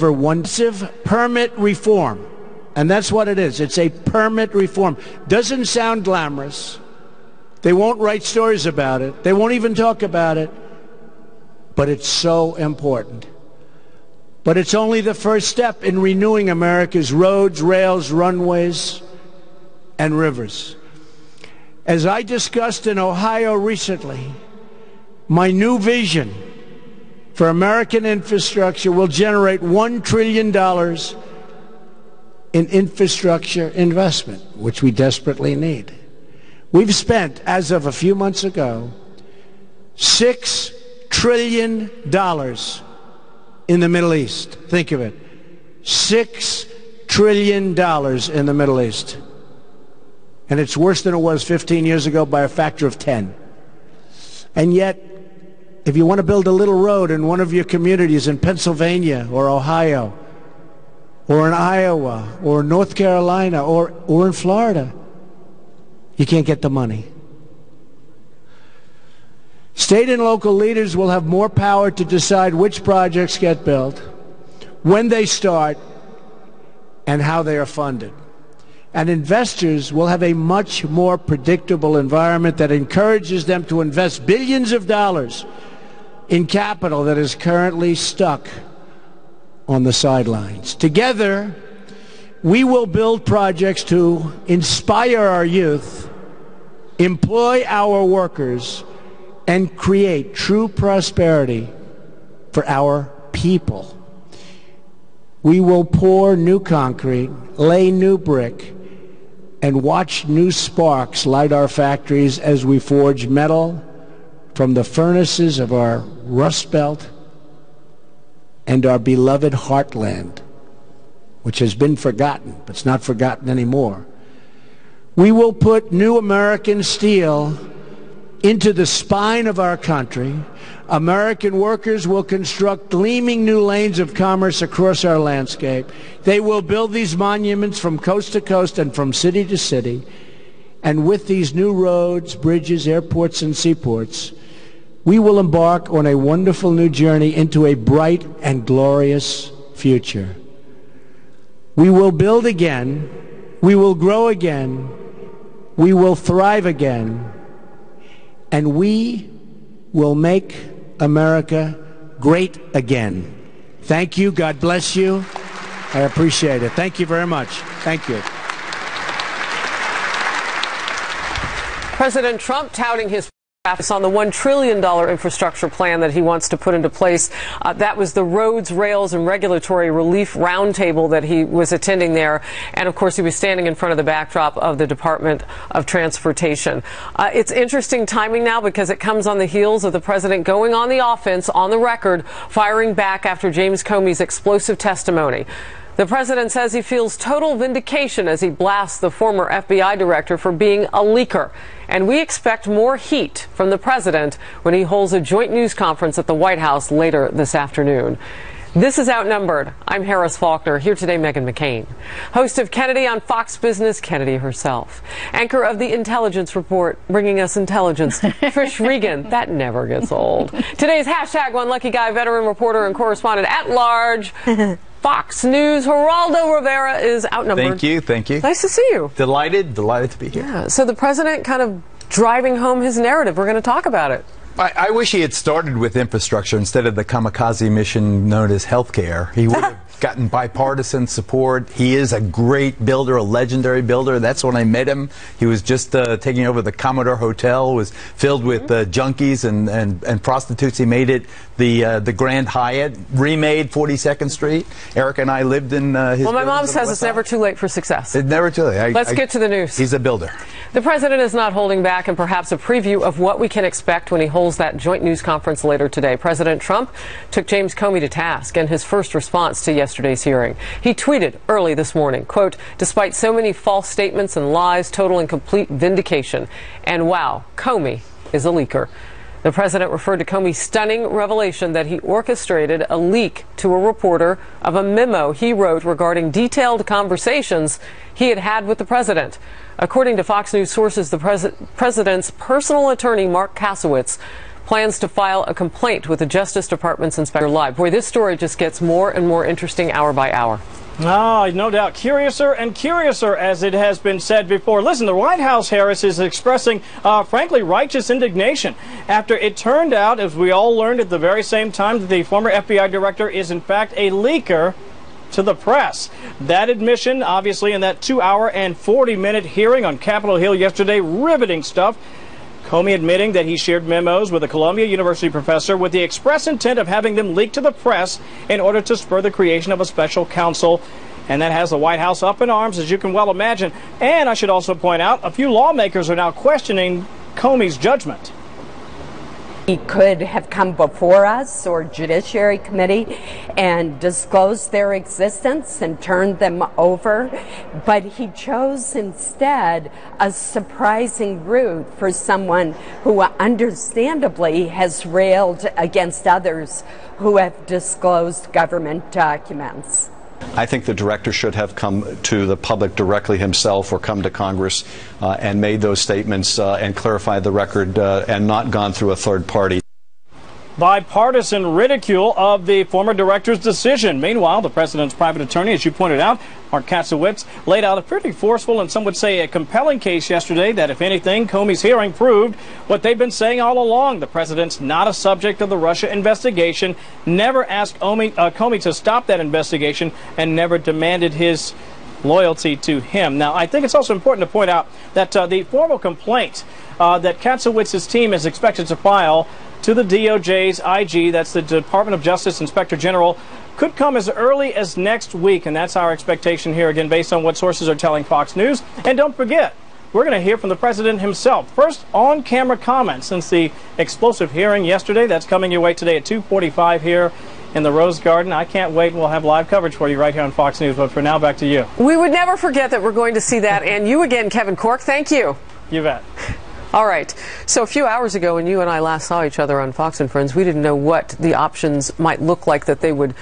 never once. Permit reform. And that's what it is. It's a permit reform. Doesn't sound glamorous. They won't write stories about it. They won't even talk about it. But it's so important. But it's only the first step in renewing America's roads, rails, runways, and rivers. As I discussed in Ohio recently, my new vision for American infrastructure will generate $1 trillion in infrastructure investment, which we desperately need. We've spent, as of a few months ago, $6 trillion in the Middle East. Think of it. $6 trillion in the Middle East. And it's worse than it was 15 years ago by a factor of 10. And yet, if you want to build a little road in one of your communities in Pennsylvania or Ohio or in Iowa or North Carolina or in Florida, you can't get the money. State and local leaders will have more power to decide which projects get built, when they start, and how they are funded. And investors will have a much more predictable environment that encourages them to invest billions of dollars in capital that is currently stuck on the sidelines. Together, we will build projects to inspire our youth, employ our workers, and create true prosperity for our people. We will pour new concrete, lay new brick, and watch new sparks light our factories as we forge metal from the furnaces of our Rust Belt and our beloved heartland, which has been forgotten, but it's not forgotten anymore. We will put new American steel into the spine of our country. American workers will construct gleaming new lanes of commerce across our landscape. They will build these monuments from coast to coast and from city to city. And with these new roads, bridges, airports, and seaports, we will embark on a wonderful new journey into a bright and glorious future. We will build again. We will grow again. We will thrive again. And we will make America great again. Thank you. God bless you. I appreciate it. Thank you very much. Thank you. President Trump touting his on the $1 trillion infrastructure plan that he wants to put into place. That was the Roads, Rails, and Regulatory Relief Roundtable that he was attending there. And, of course, he was standing in front of the backdrop of the Department of Transportation. It's interesting timing now because it comes on the heels of the president going on the offense, on the record, firing back after James Comey's explosive testimony. The president says he feels total vindication as he blasts the former FBI director for being a leaker. And we expect more heat from the president when he holds a joint news conference at the White House later this afternoon. This is Outnumbered. I'm Harris Faulkner. Here today, Meghan McCain. Host of Kennedy on Fox Business, Kennedy herself. Anchor of the Intelligence Report, bringing us intelligence, Trish Regan. That never gets old. Today's hashtag One Lucky Guy, veteran reporter and correspondent at large. Fox News, Geraldo Rivera is outnumbered. Thank you, thank you. Nice to see you. Delighted to be here. Yeah, so the president kind of driving home his narrative. We're going to talk about it. I wish he had started with infrastructure instead of the kamikaze mission known as healthcare. He would have gotten bipartisan support. He is a great builder, a legendary builder. That's when I met him. He was just taking over the Commodore Hotel. It was filled with junkies and prostitutes. He made it the Grand Hyatt, remade 42nd Street. Eric and I lived in his Well, my mom says it's never too late for success. It's never too late. Let's get to the news. He's a builder. The president is not holding back, and perhaps a preview of what we can expect when he holds that joint news conference later today. President Trump took James Comey to task in his first response to yesterday's hearing. He tweeted early this morning, quote, "Despite so many false statements and lies, total and complete vindication. And wow, Comey is a leaker." The president referred to Comey's stunning revelation that he orchestrated a leak to a reporter of a memo he wrote regarding detailed conversations he had had with the president. According to Fox News sources, the president's personal attorney, Mark Kasowitz, plans to file a complaint with the Justice Department's Inspector Live. Boy, this story just gets more and more interesting hour by hour. No doubt. Curiouser and curiouser, as it has been said before. Listen, the White House, Harris, is expressing, frankly, righteous indignation after it turned out, as we all learned at the very same time, that the former FBI director is, in fact, a leaker to the press. That admission, obviously, in that 2-hour and 40-minute hearing on Capitol Hill yesterday, riveting stuff. Comey admitting that he shared memos with a Columbia University professor with the express intent of having them leaked to the press in order to spur the creation of a special counsel. And that has the White House up in arms, as you can well imagine. And I should also point out, a few lawmakers are now questioning Comey's judgment. He could have come before us or Judiciary Committee and disclosed their existence and turned them over, but he chose instead a surprising route for someone who understandably has railed against others who have disclosed government documents. I think the director should have come to the public directly himself or come to Congress and made those statements and clarified the record and not gone through a third party. Bipartisan ridicule of the former director's decision. Meanwhile, the president's private attorney, as you pointed out, Mark Katzowitz, laid out a pretty forceful and some would say a compelling case yesterday that, if anything, Comey's hearing proved what they've been saying all along. The president's not a subject of the Russia investigation, never asked Comey to stop that investigation, and never demanded his loyalty to him. Now, I think it's also important to point out that the formal complaint that Katzowitz's team is expected to file to the DOJ's IG, that's the Department of Justice Inspector General, could come as early as next week, and that's our expectation here, again, based on what sources are telling Fox News. And don't forget, we're going to hear from the president himself. First, on-camera comments since the explosive hearing yesterday. That's coming your way today at 2:45 here in the Rose Garden. I can't wait. We'll have live coverage for you right here on Fox News. But for now, back to you. We would never forget that we're going to see that. And you again, Kevin Corke. Thank you. You bet. All right. So a few hours ago, when you and I last saw each other on Fox and Friends, we didn't know what the options might look like that they would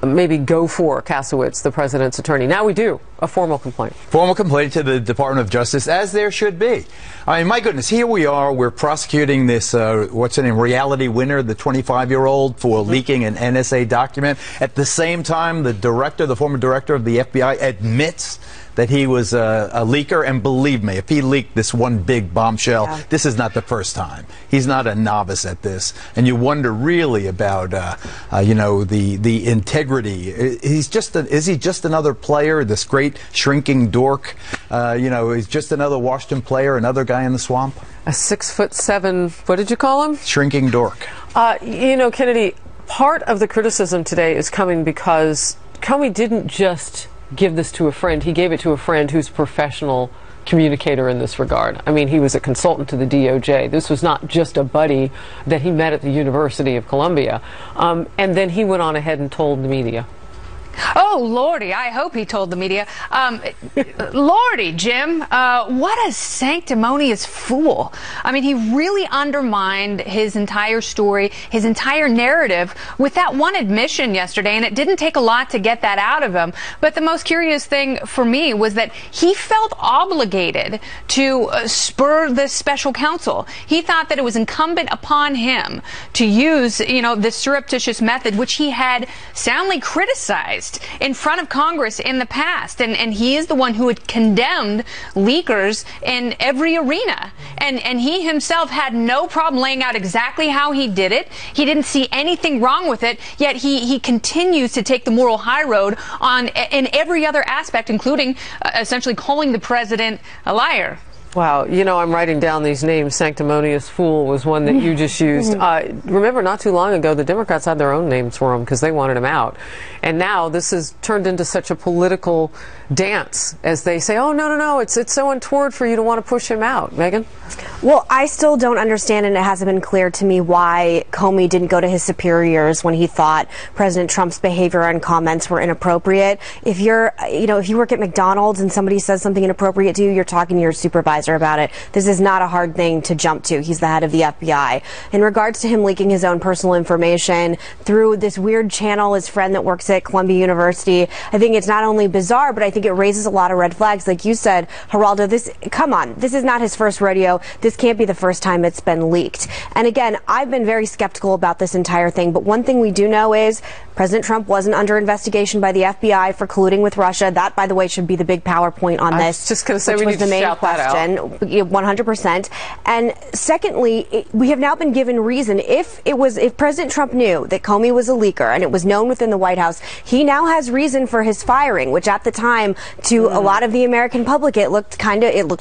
maybe go for Katzowitz, the president's attorney. Now we do. A formal complaint. Formal complaint to the Department of Justice, as there should be. I mean, my goodness, here we are. We're prosecuting this, what's her name, Reality Winner, the 25-year-old, for leaking an NSA document. At the same time, the former director of the FBI admits that he was a leaker, and believe me, if he leaked this one big bombshell, this is not the first time. He's not a novice at this, and you wonder really about, the integrity. Is he just another player? This great shrinking dork? He's just another Washington player, another guy in the swamp. A 6'7", what did you call him? Shrinking dork. Kennedy, part of the criticism today is coming because Comey didn't just give this to a friend. He gave it to a friend who's a professional communicator in this regard. I mean, he was a consultant to the DOJ. This was not just a buddy that he met at the University of Columbia. And then he went on ahead and told the media. Oh, Lordy, I hope he told the media. Lordy, Jim, what a sanctimonious fool. I mean, he really undermined his entire story, his entire narrative with that one admission yesterday, and it didn't take a lot to get that out of him. But the most curious thing for me was that he felt obligated to spur this special counsel. He thought that it was incumbent upon him to use, this surreptitious method, which he had soundly criticized in front of Congress in the past, and he is the one who had condemned leakers in every arena, and he himself had no problem laying out exactly how he did it. He didn't see anything wrong with it, yet he continues to take the moral high road in every other aspect, including essentially calling the president a liar. Wow, I'm writing down these names. Sanctimonious fool was one that you just used. Remember, not too long ago, the Democrats had their own names for him because they wanted him out. And now this has turned into such a political dance as they say, oh, no, it's so untoward for you to want to push him out. Megan? Well, I still don't understand, and it hasn't been clear to me why Comey didn't go to his superiors when he thought President Trump's behavior and comments were inappropriate. If you work at McDonald's and somebody says something inappropriate to you, you're talking to your supervisor advisor about it. This is not a hard thing to jump to. He's the head of the FBI. In regards to him leaking his own personal information through this weird channel, his friend that works at Columbia University, I think it's not only bizarre, but I think it raises a lot of red flags. Like you said, Geraldo, come on, this is not his first rodeo. This can't be the first time it's been leaked. And again, I've been very skeptical about this entire thing, but one thing we do know is President Trump wasn't under investigation by the FBI for colluding with Russia. That, by the way, should be the big PowerPoint on this. I was just going to say, which we was need the to main shout that question. out. 100%. And secondly, we have now been given reason. If President Trump knew that Comey was a leaker and it was known within the White House, he now has reason for his firing, which at the time, to a lot of the American public, it looked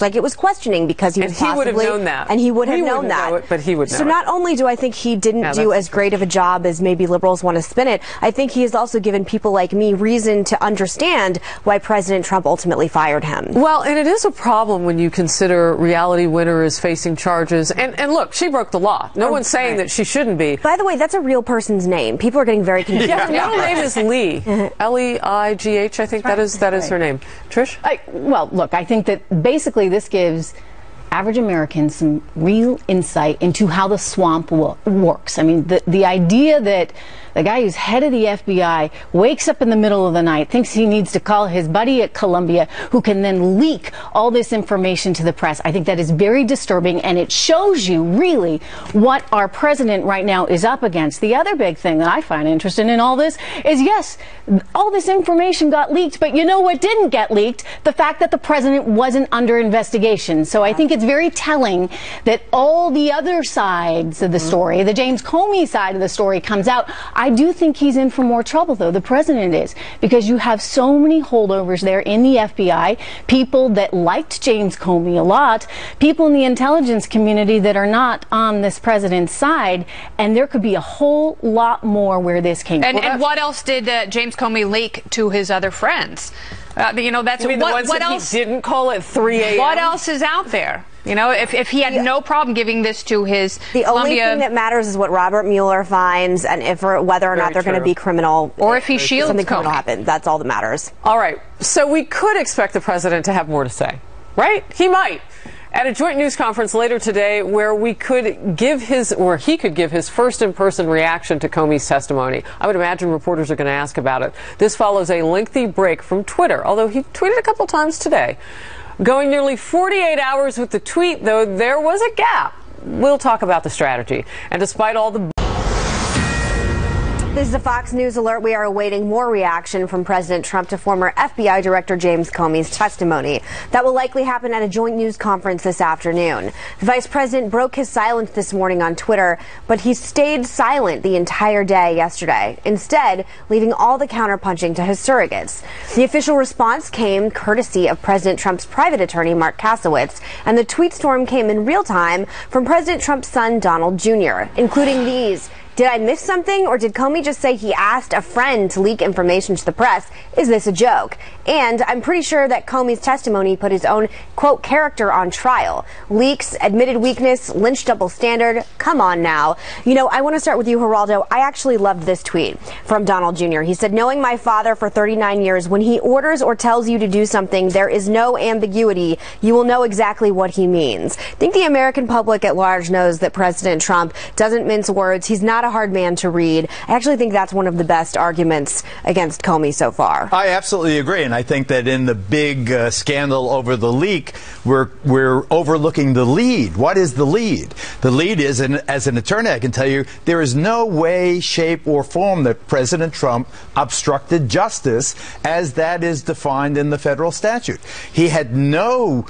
like it was questioning, because he was would have known that. And he would have known that. But he would know. So not only do I think he didn't do as great of a job as maybe liberals want to spin it, I think he has also given people like me reason to understand why President Trump ultimately fired him. Well, and it is a problem when you consider Reality Winner is facing charges. And look, she broke the law. No one's saying that she shouldn't be. By the way, that's a real person's name. People are getting very confused. Yeah, her middle name is Lee. L-E-I-G-H, I think that is her name. Trish? Well, look, I think that basically this gives average Americans some real insight into how the swamp works. I mean, the idea that the guy who's head of the FBI wakes up in the middle of the night, thinks he needs to call his buddy at Columbia, who can then leak all this information to the press. I think that is very disturbing, and it shows you really what our president right now is up against. The other big thing that I find interesting in all this is, yes, all this information got leaked, but you know what didn't get leaked? The fact that the president wasn't under investigation. So I think it's very telling that all the other sides of the story, the James Comey side of the story, comes out. I do think he's in for more trouble, though, the president is, because you have so many holdovers there in the FBI, people that liked James Comey a lot, people in the intelligence community that are not on this president's side, and there could be a whole lot more where this came from. And what else did James Comey leak to his other friends? That's what else he didn't call at 3 a.m. What else is out there? You know, if he had no problem giving this to his The only thing that matters is what Robert Mueller finds, and whether or not they're going to be criminal, or if he shields something criminal Comey. happens. That's all that matters. All right. So we could expect the president to have more to say, right? He might. At a joint news conference later today, where he could give his first in-person reaction to Comey's testimony. I would imagine reporters are going to ask about it. This follows a lengthy break from Twitter, although he tweeted a couple times today. Going nearly 48 hours with the tweet, though, there was a gap. We'll talk about the strategy. And despite all the... This is a Fox News alert. We are awaiting more reaction from President Trump to former FBI Director James Comey's testimony. That will likely happen at a joint news conference this afternoon. The Vice President broke his silence this morning on Twitter, but he stayed silent the entire day yesterday, instead leaving all the counterpunching to his surrogates. The official response came courtesy of President Trump's private attorney, Mark Kasowitz, and the tweet storm came in real time from President Trump's son, Donald Jr., including these. Did I miss something, or did Comey just say he asked a friend to leak information to the press? Is this a joke? And I'm pretty sure that Comey's testimony put his own, quote, character on trial. Leaks, admitted weakness, Lynch double standard. Come on now. You know, I want to start with you, Geraldo. I actually loved this tweet from Donald Jr. He said, knowing my father for 39 years, when he orders or tells you to do something, there is no ambiguity. You will know exactly what he means. I think the American public at large knows that President Trump doesn't mince words. He's not a hard man to read. I actually think that's one of the best arguments against Comey so far. I absolutely agree, and I think that in the big scandal over the leak, we're overlooking the lead. What is the lead? The lead is, and as an attorney, I can tell you, there is no way, shape, or form that President Trump obstructed justice as that is defined in the federal statute. He had no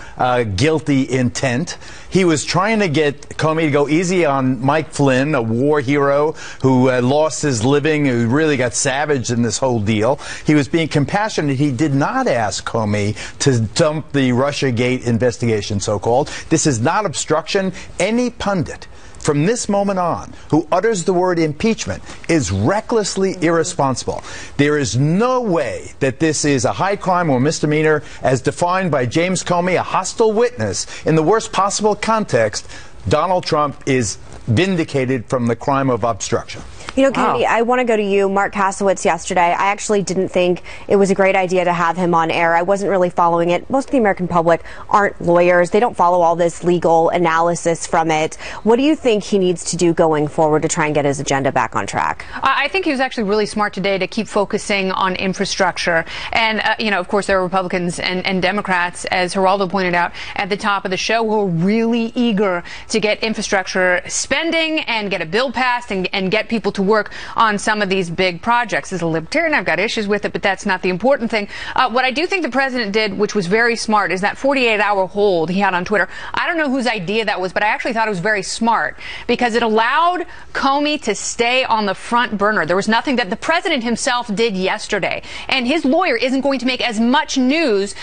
guilty intent. He was trying to get Comey to go easy on Mike Flynn, a war hero who lost his living, who really got savaged in this whole deal. He was being compassionate. He did not ask Comey to dump the Russiagate investigation, so-called. This is not obstruction. Any pundit from this moment on who utters the word impeachment is recklessly irresponsible. There is no way that this is a high crime or misdemeanor as defined by James Comey, a hostile witness. In the worst possible context, Donald Trump is vindicated from the crime of obstruction. You know, Kennedy, I want to go to you. Mark Kasowitz yesterday, I actually didn't think it was a great idea to have him on air. I wasn't really following it. Most of the American public aren't lawyers. They don't follow all this legal analysis from it. What do you think he needs to do going forward to try and get his agenda back on track? I think he was actually really smart today to keep focusing on infrastructure. And, of course, there are Republicans and Democrats, as Geraldo pointed out at the top of the show, who are really eager to get infrastructure spending and get a bill passed and get people to work on some of these big projects. As a libertarian, I've got issues with it, but that's not the important thing. What I do think the president did, which was very smart, is that 48-hour hold he had on Twitter. I don't know whose idea that was, but I actually thought it was very smart because it allowed Comey to stay on the front burner. There was nothing that the president himself did yesterday, and his lawyer isn't going to make as much news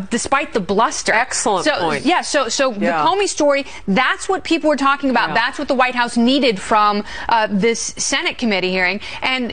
despite the bluster. Excellent point. Yeah, so the Comey story, that's what people were talking about. Yeah. That's what the White House needed from this Senate committee hearing. And,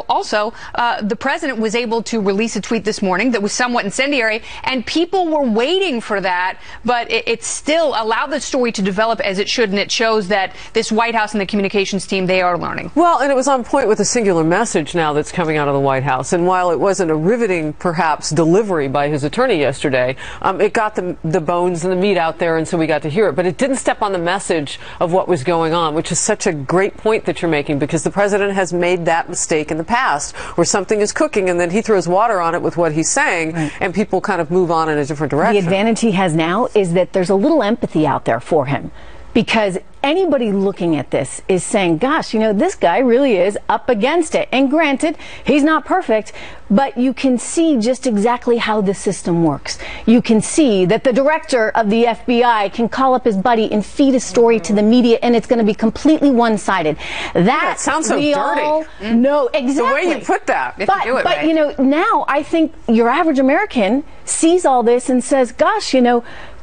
also, the president was able to release a tweet this morning that was somewhat incendiary, and people were waiting for that, but it still allowed the story to develop as it should, and it shows that this White House and the communications team, they are learning. Well, and it was on point with a singular message now that's coming out of the White House. And while it wasn't a riveting, perhaps, delivery by his attorney yesterday, it got the bones and the meat out there, and so we got to hear it. But it didn't step on the message of what was going on, which is such a great point that you're making, because the president has made that mistake in the past, where something is cooking and then he throws water on it with what he's saying, and people kind of move on in a different direction. The advantage he has now is that there's a little empathy out there for him, because anybody looking at this is saying, gosh, this guy really is up against it. And granted, he's not perfect, but you can see just exactly how the system works. You can see that the director of the FBI can call up his buddy and feed a story to the media, and it's going to be completely one-sided. That sounds so dirty. No, exactly. The way you put that. But now I think your average American sees all this and says, gosh,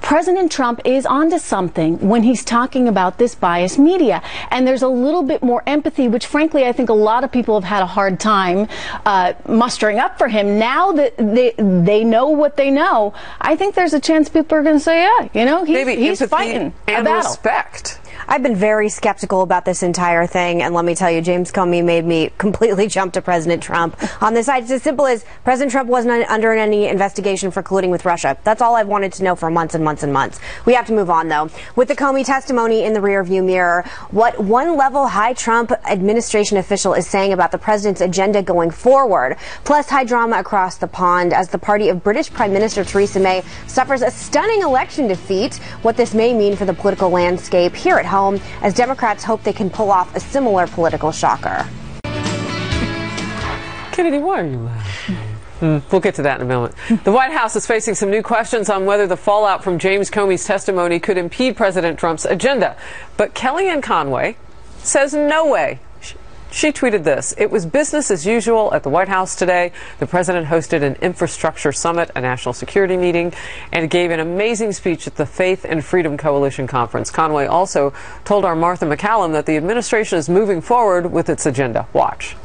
President Trump is onto something when he's talking about this biased media. And there's a little bit more empathy, which frankly I think a lot of people have had a hard time mustering up for him. Now that they know what they know, I think there's a chance people are going to say, he's fighting a battle. Respect. I've been very skeptical about this entire thing, and let me tell you, James Comey made me completely jump to President Trump on this side. It's as simple as President Trump wasn't under any investigation for colluding with Russia. That's all I've wanted to know for months and months and months. We have to move on, though. With the Comey testimony in the rearview mirror, what one-level high Trump administration official is saying about the president's agenda going forward, plus high drama across the pond as the party of British Prime Minister Theresa May suffers a stunning election defeat, what this may mean for the political landscape here at home, as Democrats hope they can pull off a similar political shocker. Kennedy, why are you laughing? We'll get to that in a moment. The White House is facing some new questions on whether the fallout from James Comey's testimony could impede President Trump's agenda. But Kellyanne Conway says no way. She tweeted this: "It was business as usual at the White House today. The president hosted an infrastructure summit, a national security meeting, and gave an amazing speech at the Faith and Freedom Coalition conference." Conway also told our Martha McCallum that the administration is moving forward with its agenda. Watch.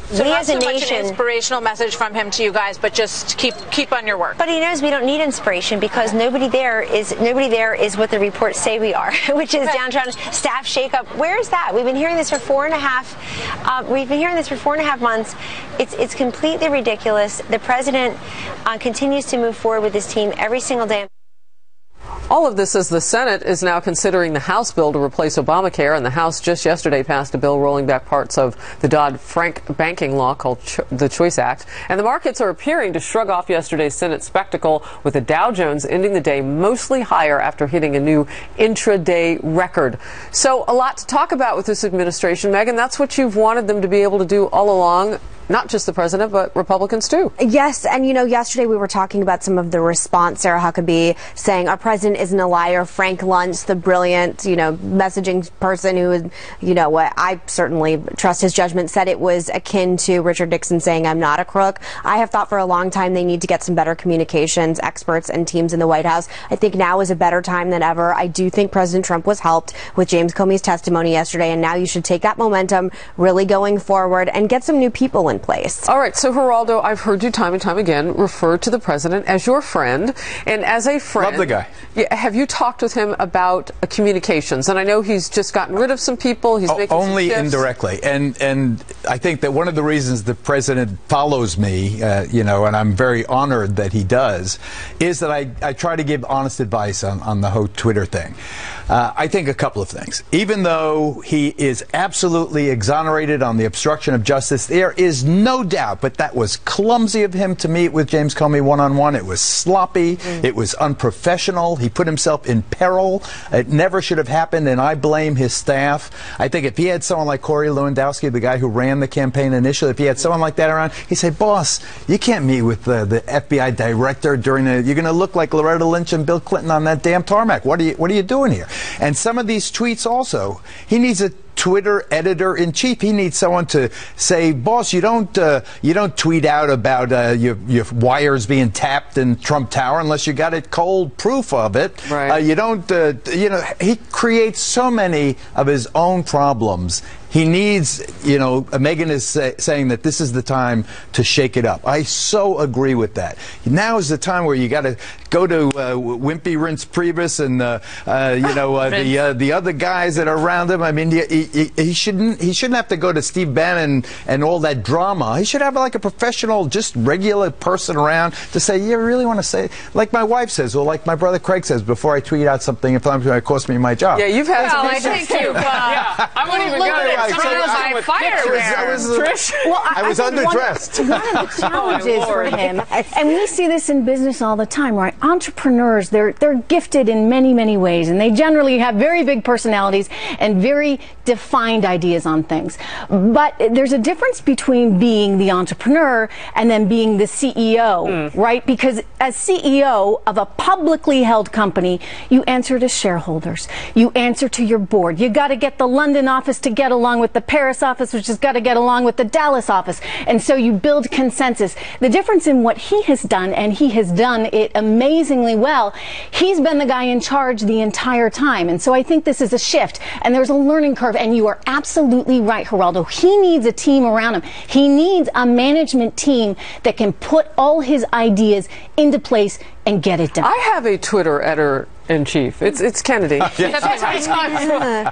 So not so much an inspirational message from him to you guys, but just keep on your work. But he knows we don't need inspiration because nobody there is what the reports say we are, which is downtrodden staff shakeup. Where is that? We've been hearing this for 4.5 months. It's completely ridiculous. The president continues to move forward with his team every single day. All of this as the Senate is now considering the House bill to replace Obamacare, and the House just yesterday passed a bill rolling back parts of the Dodd-Frank banking law called the Choice Act. And the markets are appearing to shrug off yesterday's Senate spectacle, with the Dow Jones ending the day mostly higher after hitting a new intraday record. So a lot to talk about with this administration, Megan. That's what you've wanted them to be able to do all along. Not just the president, but Republicans too. Yes, and yesterday we were talking about some of the response. Sarah Huckabee saying our president isn't a liar. Frank Luntz, the brilliant, messaging person who, I certainly trust his judgment, said it was akin to Richard Nixon saying I'm not a crook. I have thought for a long time they need to get some better communications experts and teams in the White House. I think now is a better time than ever. I do think President Trump was helped with James Comey's testimony yesterday, and now you should take that momentum really going forward and get some new people polling place. All right, so Geraldo, I've heard you time and time again refer to the president as your friend, and as a friend, love the guy. Have you talked with him about communications? And I know he's just gotten rid of some people. He's making only some shifts. indirectly, and I think that one of the reasons the president follows me, and I'm very honored that he does, is that I try to give honest advice on the whole Twitter thing. I think a couple of things. Even though he is absolutely exonerated on the obstruction of justice, there is no doubt, but that was clumsy of him to meet with James Comey one-on-one. It was sloppy. It was unprofessional. He put himself in peril. It never should have happened, and I blame his staff. I think if he had someone like Corey Lewandowski, the guy who ran the campaign initially, if he had someone like that around, he'd say, boss, you can't meet with the FBI director during you're going to look like Loretta Lynch and Bill Clinton on that damn tarmac. What are you doing here? And some of these tweets also, he needs a Twitter editor-in-chief. He needs someone to say, boss, you don't tweet out about your wires being tapped in Trump Tower unless you got it cold proof of it. Right. You don't, he creates so many of his own problems. He needs, Megan is saying that this is the time to shake it up. I so agree with that. Now is the time where you got to go to Wimpy Rince Priebus and the other guys that are around him. I mean, he shouldn't have to go to Steve Bannon and all that drama. He should have like a professional, just regular person around to say, you really want to say, like my wife says, or like my brother Craig says, before I tweet out something, if I'm going to cost me my job. Yeah, you've had some I think you've I won't even go there. I was underdressed. One of the challenges for him, and we see this in business all the time, right? Entrepreneurs, they're gifted in many, many ways, and they generally have very big personalities and very defined ideas on things. But there's a difference between being the entrepreneur and then being the CEO, right? Because as CEO of a publicly held company, you answer to shareholders. You answer to your board. You got to get the London office to get along with the Paris office, which has got to get along with the Dallas office. And so you build consensus. The difference in what he has done, and he has done it amazingly well, he's been the guy in charge the entire time. And so I think this is a shift, and there's a learning curve. And you are absolutely right, Geraldo. He needs a team around him. He needs a management team that can put all his ideas into place and get it done. I have a Twitter editor-in-chief. It's Kennedy.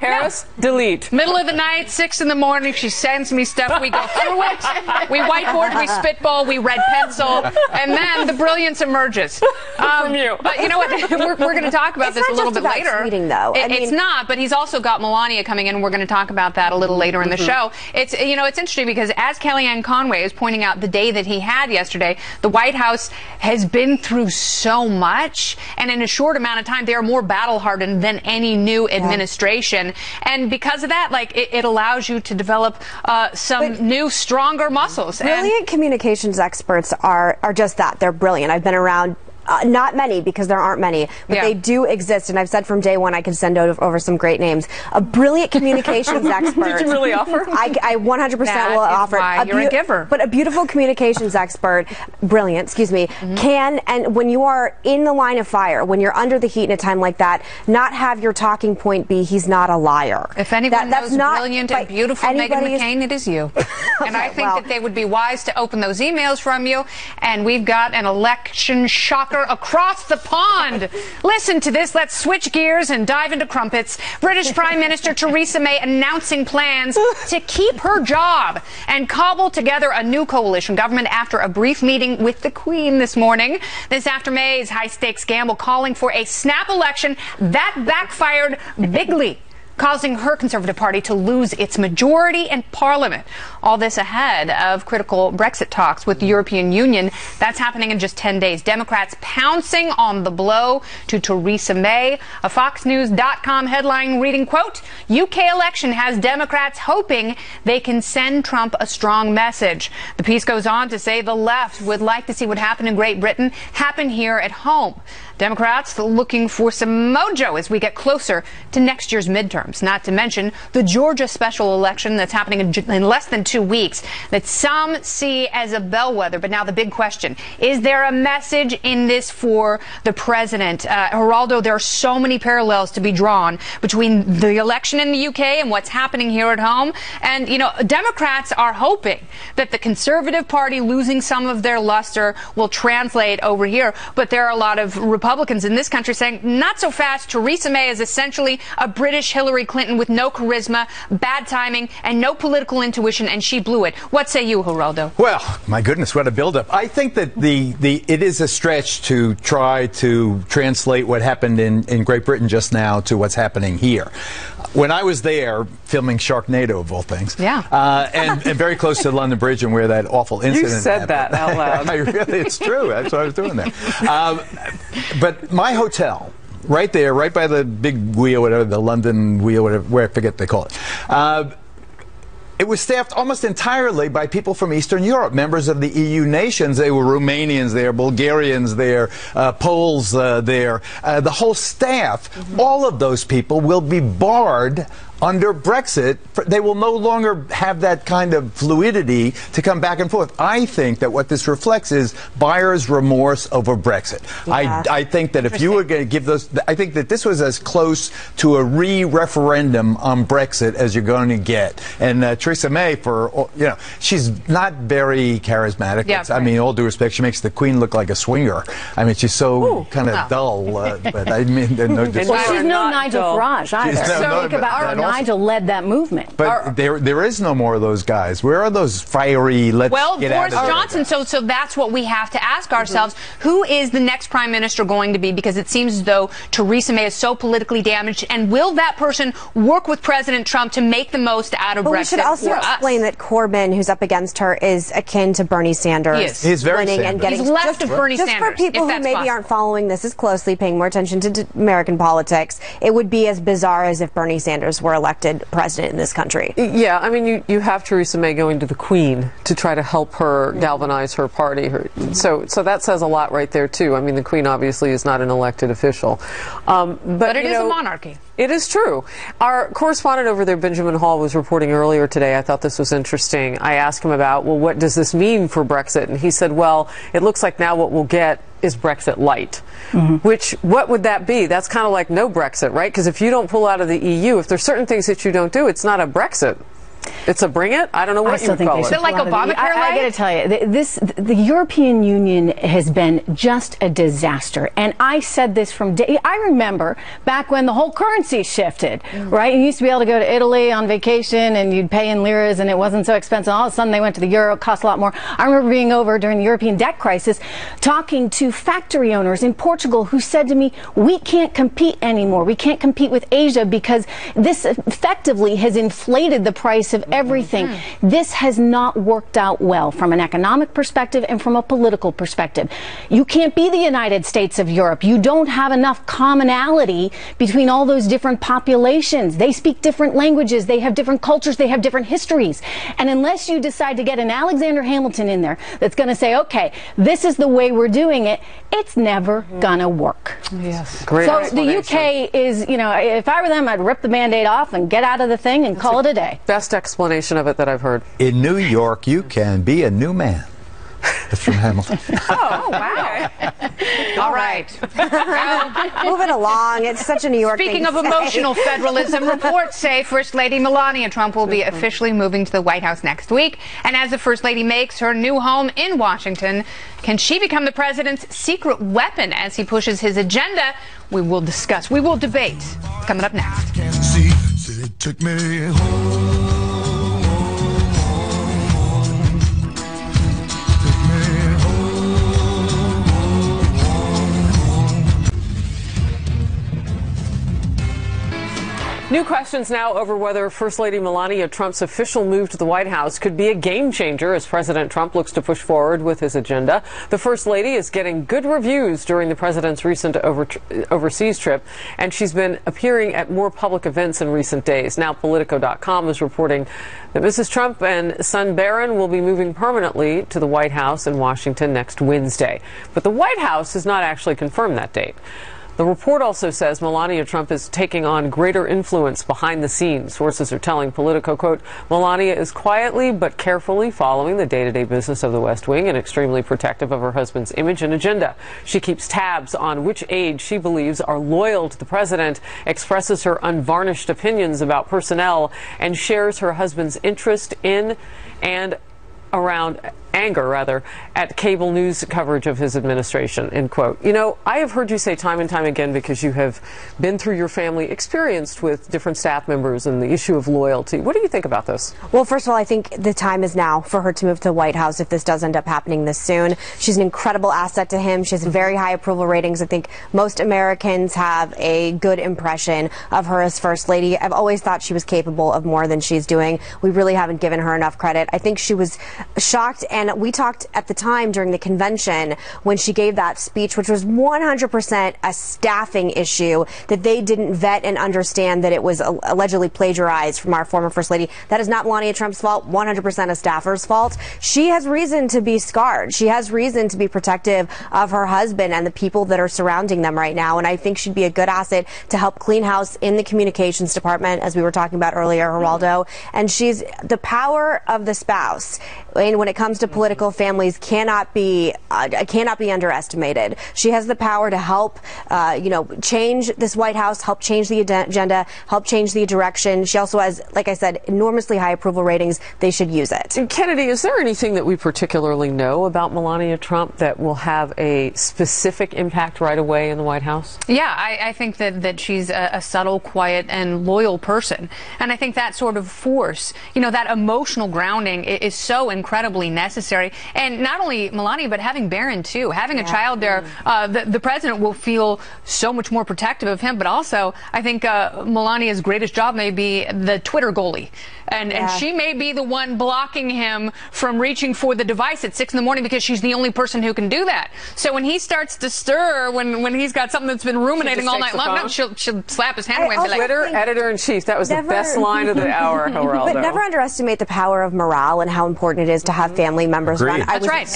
Harris, delete. Middle of the night, 6 in the morning, she sends me stuff. We go through it. We whiteboard, we spitball, we red pencil, and then the brilliance emerges. From you. But you know what? We're going to talk about this a little bit later. Tweeting, though. It's not, but he's also got Melania coming in, and we're going to talk about that a little later in the show. It's it's interesting because as Kellyanne Conway is pointing out the day that he had yesterday, the White House has been through so much, and in a short amount of time, they're more battle-hardened than any new administration. And because of that, it allows you to develop some new, stronger muscles. Brilliant communications experts are just that. They're brilliant. I've been around not many, because there aren't many, but they do exist, and I've said from day one I can send over some great names. A brilliant communications expert. Did you really offer? I 100% will offer. You're a giver. But a beautiful communications expert, brilliant, excuse me, can, and when you are in the line of fire, when you're under the heat in a time like that, not have your talking point be, he's not a liar. If anyone knows brilliant and beautiful Meghan McCain, it is you. And I think that they would be wise to open those emails from you, and we've got an election shocker across the pond. Listen to this. Let's switch gears and dive into crumpets. British Prime Minister Theresa May announcing plans to keep her job and cobble together a new coalition government after a brief meeting with the Queen this morning. This after May's high-stakes gamble calling for a snap election that backfired bigly, causing her Conservative Party to lose its majority in Parliament. All this ahead of critical Brexit talks with the European Union. That's happening in just 10 days. Democrats pouncing on the blow to Theresa May. A FoxNews.com headline reading, quote, UK election has Democrats hoping they can send Trump a strong message. The piece goes on to say the left would like to see what happened in Great Britain happen here at home. Democrats looking for some mojo as we get closer to next year's midterms. midterms, not to mention the Georgia special election that's happening in less than 2 weeks that some see as a bellwether. But now the big question, is there a message in this for the president? Geraldo, there are so many parallels to be drawn between the election in the UK and what's happening here at home. And, you know, Democrats are hoping that the Conservative Party losing some of their luster will translate over here. But there are a lot of Republicans in this country saying, not so fast. Theresa May is essentially a British Hillary Clinton with no charisma, bad timing, and no political intuition, and she blew it. What say you, Geraldo? Well, my goodness, what a buildup. I think that it is a stretch to try to translate what happened in Great Britain just now to what's happening here. When I was there, filming Sharknado, of all things, and very close to London Bridge and where that awful incident You said happened. that out loud. It's true. That's what I was doing there. But my hotel, right there, right by the big wheel, whatever, the London wheel, whatever, where I forget they call it. It was staffed almost entirely by people from Eastern Europe, members of the EU nations. They were Romanians there, Bulgarians there, Poles there. The whole staff, all of those people will be barred under Brexit. They will no longer have that kind of fluidity to come back and forth. I think that what this reflects is buyer's remorse over Brexit. Yeah. I think that if you were going to give those, I think that this was as close to a re-referendum on Brexit as you're going to get. And Theresa May, she's not very charismatic. Yeah, I mean, all due respect, she makes the Queen look like a swinger. I mean, she's so kind of dull. But I mean, no disrespect. Well, she's no Nigel Farage either. Think about how Nigel led that movement. But there is no more of those guys. Where are those fiery, let's get out of Boris Johnson, so that's what we have to ask ourselves. Who is the next prime minister going to be? Because it seems as though Theresa May is so politically damaged. And will that person work with President Trump to make the most out of Brexit? We should also explain that Corbyn, who's up against her, is akin to Bernie Sanders. He is. He's very winning and getting He's left of Bernie Sanders. Just for people who maybe aren't following this as closely, paying more attention to American politics, it would be as bizarre as if Bernie Sanders were elected president in this country. Yeah, I mean, you have Theresa May going to the Queen to try to help her galvanize her party. So that says a lot right there, too. I mean, the Queen obviously is not an elected official. But it is a monarchy. It is true. Our correspondent over there, Benjamin Hall, was reporting earlier today. I thought this was interesting. I asked him about, well, what does this mean for Brexit? And he said, well, it looks like now what we'll get is Brexit light. Which, what would that be? That's kind of like no Brexit, right? Because if you don't pull out of the EU, if there's certain things that you don't do, it's not a Brexit. It's a bring it? I don't know what you call it. Is it like Obamacare? I got to tell you, the European Union has been just a disaster. And I said this from day. I remember back when the whole currency shifted, right? You used to be able to go to Italy on vacation and you'd pay in liras and it wasn't so expensive. All of a sudden they went to the euro, it cost a lot more. I remember being over during the European debt crisis, talking to factory owners in Portugal who said to me, we can't compete anymore. We can't compete with Asia because this effectively has inflated the price of everything. This has not worked out well from an economic perspective and from a political perspective. You can't be the United States of Europe. You don't have enough commonality between all those different populations. They speak different languages. They have different cultures. They have different histories. And unless you decide to get an Alexander Hamilton in there that's going to say, okay, this is the way we're doing it, it's never going to work. Yes. Great. So the UK is, if I were them, I'd rip the Band-Aid off and get out of the thing and call it a day. Best explanation of it that I've heard. In New York, you can be a new man. That's from Hamilton. Oh, wow. All right. Moving along. It's such a New York Speaking thing of emotional federalism, reports say First Lady Melania Trump will be officially moving to the White House next week. And as the First Lady makes her new home in Washington, can she become the president's secret weapon as he pushes his agenda? We will discuss. We will debate. Coming up next. New questions now over whether First Lady Melania Trump's official move to the White House could be a game changer as President Trump looks to push forward with his agenda. The First Lady is getting good reviews during the president's recent overseas trip, and she's been appearing at more public events in recent days. Now, Politico.com is reporting that Mrs. Trump and son Barron will be moving permanently to the White House in Washington next Wednesday. But the White House has not actually confirmed that date. The report also says Melania Trump is taking on greater influence behind the scenes. Sources are telling Politico, quote, Melania is quietly but carefully following the day-to-day business of the West Wing and extremely protective of her husband's image and agenda. She keeps tabs on which aides she believes are loyal to the president, expresses her unvarnished opinions about personnel, and shares her husband's interest in and anger at cable news coverage of his administration, end quote. You know, I have heard you say time and time again, because you have been through your family experienced with different staff members and the issue of loyalty. What do you think about this? Well, first of all, I think the time is now for her to move to the White House if this does end up happening this soon. She's an incredible asset to him. She has very high approval ratings. I think most Americans have a good impression of her as First Lady. I've always thought she was capable of more than she's doing. We really haven't given her enough credit. I think she was shocked, and we talked at the time during the convention when she gave that speech, which was 100% a staffing issue, that they didn't vet and understand that it was allegedly plagiarized from our former First Lady. That is not Melania Trump's fault, 100% a staffer's fault. She has reason to be scarred. She has reason to be protective of her husband and the people that are surrounding them right now, and I think she'd be a good asset to help clean house in the communications department, as we were talking about earlier, Geraldo. And she's the power of the spouse. And when it comes to political families, cannot be underestimated. She has the power to help, change this White House, help change the agenda, help change the direction. She also has, like I said, enormously high approval ratings. They should use it. And Kennedy, is there anything that we particularly know about Melania Trump that will have a specific impact right away in the White House? Yeah, I think that she's a subtle, quiet, and loyal person. And I think that sort of force, that emotional grounding is so incredibly necessary. And not only Melania, but having Barron, too. Having a child there, the president will feel so much more protective of him. But also, I think Melania's greatest job may be the Twitter goalie. And she may be the one blocking him from reaching for the device at 6 in the morning, because she's the only person who can do that. So when he starts to stir, when he's got something that's been ruminating all night long, she'll slap his hand away and be like, Twitter editor-in-chief. That was the best line of the hour, Geraldo. But never underestimate the power of morale and how important it is to have family members around. That's right.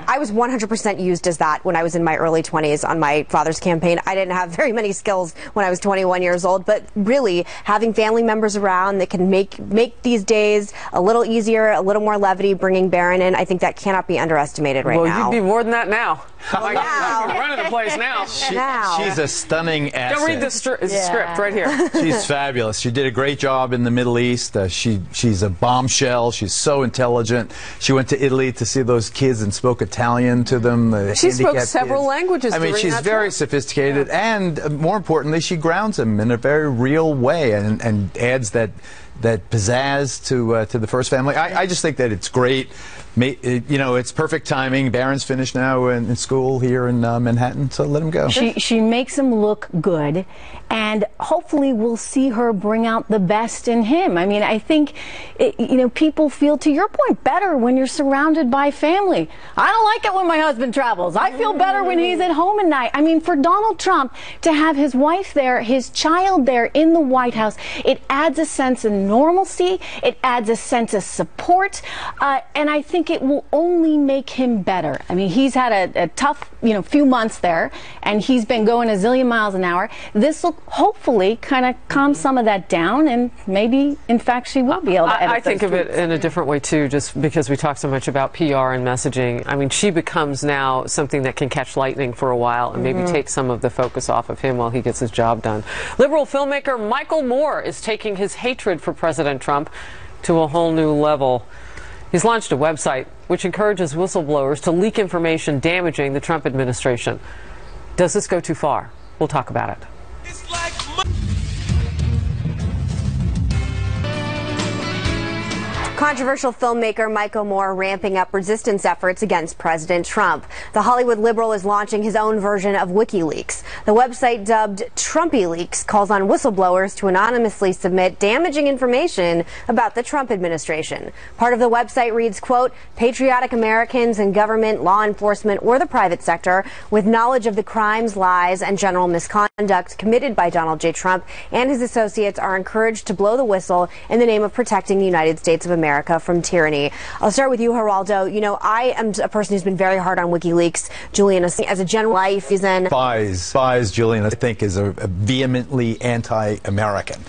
I was 100% used as that when I was in my early 20s on my father's campaign. I didn't have very many skills when I was 21 years old, but really having family members around that can make these days a little easier, a little more levity, bringing Barron in, I think that cannot be underestimated now. Well, you'd be more than that now. Well, now. You're running the place now. She's a stunning asset. Go read the script right here. She's fabulous. She did a great job in the Middle East. She's a bombshell. She's so intelligent. She went to Italy to see those kids and spoke Italian to them. She spoke several languages. I mean, she's very sophisticated, and more importantly, she grounds them in a very real way and adds that pizzazz to the First Family. I just think that it's great. It's perfect timing. Barron's finished now in school here in Manhattan, so let him go. She makes him look good, and hopefully we'll see her bring out the best in him. I mean, I think, people feel, to your point, better when you're surrounded by family. I don't like it when my husband travels. I feel better when he's at home at night. I mean, for Donald Trump to have his wife there, his child there in the White House, it adds a sense of normalcy. It adds a sense of support, and I think it will only make him better. I mean, he's had a tough, few months there, and he's been going a zillion miles an hour. This will hopefully kind of calm some of that down, and maybe, in fact, she will be able to edit I think of it in a different way, too, just because we talk so much about PR and messaging. I mean, she becomes now something that can catch lightning for a while and maybe take some of the focus off of him while he gets his job done. Liberal filmmaker Michael Moore is taking his hatred for President Trump to a whole new level. He's launched a website which encourages whistleblowers to leak information damaging the Trump administration. Does this go too far? We'll talk about it. Controversial filmmaker Michael Moore ramping up resistance efforts against President Trump. The Hollywood liberal is launching his own version of WikiLeaks. The website, dubbed TrumpiLeaks, calls on whistleblowers to anonymously submit damaging information about the Trump administration. Part of the website reads, quote, patriotic Americans in government, law enforcement, or the private sector with knowledge of the crimes, lies, and general misconduct committed by Donald J. Trump and his associates are encouraged to blow the whistle in the name of protecting the United States of America America from tyranny. I'll start with you, Geraldo. You know, I am a person who's been very hard on WikiLeaks. Julian, as a general life, is in Spies, Julian, I think, is a vehemently anti-American.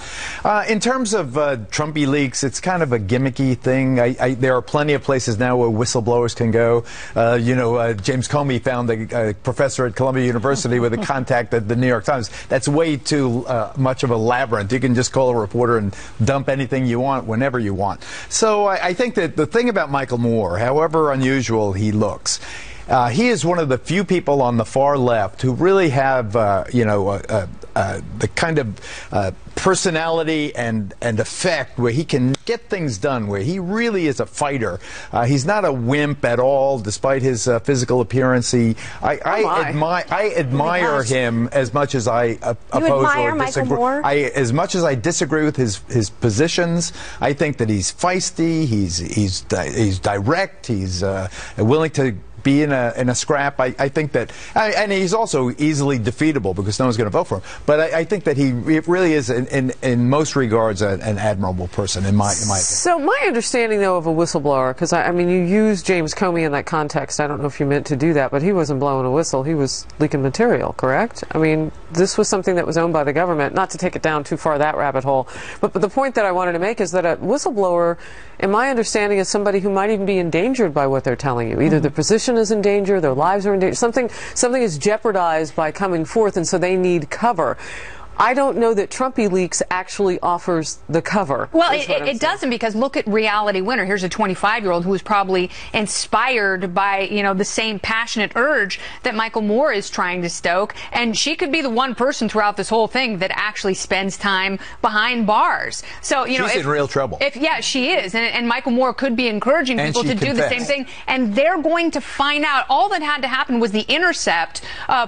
In terms of Trumpy leaks, it's kind of a gimmicky thing. There are plenty of places now where whistleblowers can go. James Comey found a professor at Columbia University with a contact at the New York Times. That's way too much of a labyrinth. You can just call a reporter and dump anything you want whenever you want. So I think that the thing about Michael Moore, however unusual he looks, he is one of the few people on the far left who really have, the kind of personality and effect where he can get things done, where he really is a fighter. He's not a wimp at all, despite his physical appearance. I admire him as much as I oppose or disagree. As much as I disagree with his positions, I think that he's feisty. He's direct. He's willing to be in a scrap. I think that, and he's also easily defeatable because no one's going to vote for him. But I think that he really is, in most regards, an admirable person, in my opinion. So my understanding, though, of a whistleblower, because I mean, you used James Comey in that context. I don't know if you meant to do that, but he wasn't blowing a whistle. He was leaking material, correct? I mean, this was something that was owned by the government. Not to take it down too far that rabbit hole, but the point that I wanted to make is that a whistleblower, in my understanding, is somebody who might even be endangered by what they're telling you. Either the position is in danger, their lives are in danger, something is jeopardized by coming forth, and so they need cover. I don't know that Trumpy Leaks actually offers the cover. Well, it doesn't, because look at Reality Winner. Here's a 25-year-old who was probably inspired by, the same passionate urge that Michael Moore is trying to stoke. And she could be the one person throughout this whole thing that actually spends time behind bars. So, she's in real trouble. Yeah, she is. And Michael Moore could be encouraging people to do the same thing. And they're going to find out. All that had to happen was The Intercept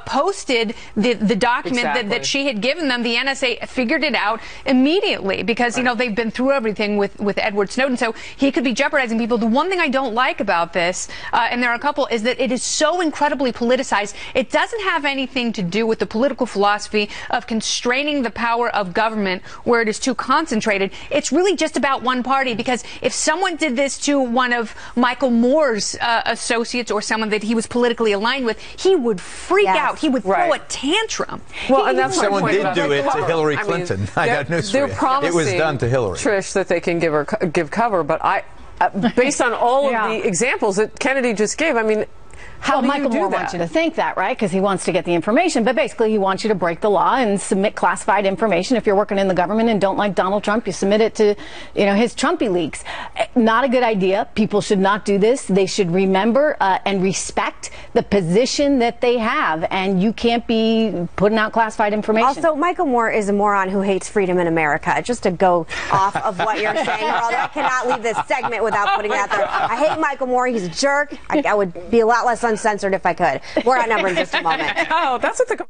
posted the document that she had given them. The NSA figured it out immediately because, they've been through everything with Edward Snowden. So he could be jeopardizing people. The one thing I don't like about this, and there are a couple, is that it is so incredibly politicized. It doesn't have anything to do with the political philosophy of constraining the power of government where it is too concentrated. It's really just about one party, because if someone did this to one of Michael Moore's associates or someone that he was politically aligned with, he would freak out. He would throw a tantrum. Well, and that's someone did do it to Hillary Clinton. I got news for you. Promising, it was done to Hillary. Trish, that they can give cover, but based on all of the examples that Kennedy just gave, I mean, how do Michael Moore wants you to think that, right? Because he wants to get the information. But basically, he wants you to break the law and submit classified information. If you're working in the government and don't like Donald Trump, you submit it to, his Trumpy leaks. Not a good idea. People should not do this. They should remember and respect the position that they have. And you can't be putting out classified information. Also, Michael Moore is a moron who hates freedom in America. Just to go off of what you're saying, Geraldo, I cannot leave this segment without putting it out there. I hate Michael Moore. He's a jerk. I would be a lot less uncensored if I could. We're Outnumbered in just a moment. Oh, that's what the